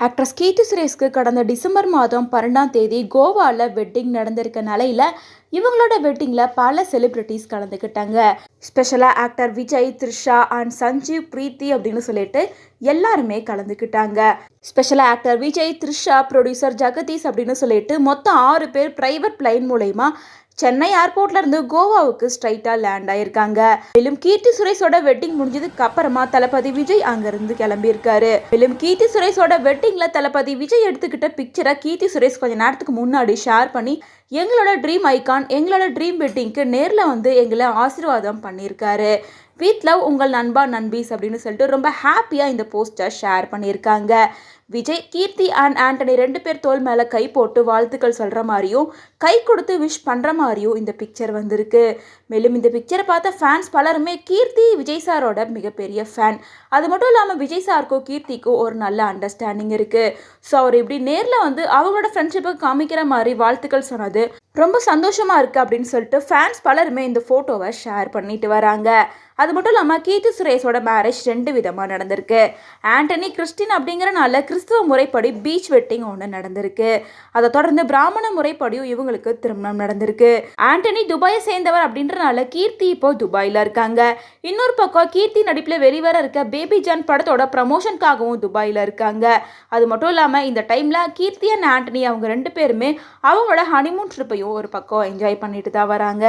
Actress கீர்த்தி சுரேஷ்க்கு கடந்த December மாதம் 12ஆம் தேதி கோவாவில் வெட்டிங் நடந்திருக்க நிலையில் இவங்களோட வெட்டிங்கில் பல செலிப்ரிட்டிஸ் கலந்துக்கிட்டாங்க. ஸ்பெஷலாக ஆக்டர் விஜய், த்ரிஷா அண்ட் சஞ்சீவ், பிரீத்தி அப்படின்னு சொல்லிட்டு எல்லாருமே கலந்துக்கிட்டாங்க. ஸ்பெஷலாக ஆக்டர் விஜய், த்ரிஷா, ப்ரொடியூசர் ஜெகதீஷ் அப்படின்னு சொல்லிட்டு மொத்தம் 6 பேர் பிரைவேட் பிளைன் மூலயமா சென்னை ஏர்போர்ட்ல இருந்து கோவாவுக்கு ஸ்ட்ரைட்டா லேண்ட் ஆயிருக்காங்க. மேலும் கீர்த்தி சுரேஷோட வெட்டிங் முடிஞ்சதுக்கு அப்புறமா தளபதி விஜய் அங்கிருந்து கிளம்பியிருக்காரு. மேலும் கீர்த்தி சுரேஷோட வெட்டிங்ல தளபதி விஜய் எடுத்துக்கிட்ட பிக்சரை கீர்த்தி சுரேஷ் கொஞ்ச நேரத்துக்கு முன்னாடி ஷேர் பண்ணி எங்களோட ட்ரீம் ஐகான், எங்களோட ட்ரீம் வெட்டிங்க்கு நேரில் வந்து எங்களை ஆசீர்வாதம் பண்ணியிருக்காரு. வித் லவ் உங்கள் நண்பா நண்பீஸ் அப்படின்னு சொல்லிட்டு ரொம்ப ஹாப்பியாக இந்த போஸ்டர் ஷேர் பண்ணியிருக்காங்க. விஜய், கீர்த்தி அண்ட் ஆண்டனி 2 பேர் தோள் மேலே கை போட்டு வாழ்த்துக்கள் சொல்கிற மாதிரியும் கை கொடுத்து விஷ் பண்ணுற மாதிரியும் இந்த பிக்சர் வந்திருக்கு. மேலும் இந்த பிக்சரை பார்த்த ஃபேன்ஸ் பலருமே கீர்த்தி விஜய் சாரோட மிகப்பெரிய ஃபேன். அது மட்டும் இல்லாமல் விஜய் சாருக்கும் கீர்த்திக்கும் ஒரு நல்ல அண்டர்ஸ்டாண்டிங் இருக்குது. ஸோ அவர் இப்படி நேரில் வந்து அவங்களோட ஃப்ரெண்ட்ஷிப்பை காமிக்கிற மாதிரி வாழ்த்துக்கள் சொன்னது ரொம்ப சந்தோஷமாக இருக்குது அப்படின்னு சொல்லிட்டு ஃபேன்ஸ் பலருமே இந்த ஃபோட்டோவை ஷேர் பண்ணிட்டு வராங்க. அது மட்டும் இல்லாமல் கீர்த்தி சுரேஷோட மேரேஜ் 2 விதமாக நடந்திருக்கு. ஆண்டனி கிறிஸ்டின் அப்படிங்கிறனால கிறிஸ்துவ முறைப்படி பீச் வெட்டிங் ஒன்று நடந்திருக்கு. அதை தொடர்ந்து பிராமண முறைப்படியும் இவங்களுக்கு திருமணம் நடந்திருக்கு. ஆண்டனி துபாயை சேர்ந்தவர் அப்படின்றனால கீர்த்தி இப்போ துபாயில் இருக்காங்க. இன்னொரு பக்கம் கீர்த்தி நடிப்பில் வெளிவர இருக்க பேபி ஜான் படத்தோட ப்ரமோஷனுக்காகவும் துபாயில் இருக்காங்க. அது மட்டும் இல்லாமல் இந்த டைமில் கீர்த்தி அண்ட் ஆண்டனி அவங்க 2 பேருமே அவங்களோட ஹனிமூன் ட்ரிப்பையும் ஒரு பக்கம் என்ஜாய் பண்ணிட்டு தான் வராங்க.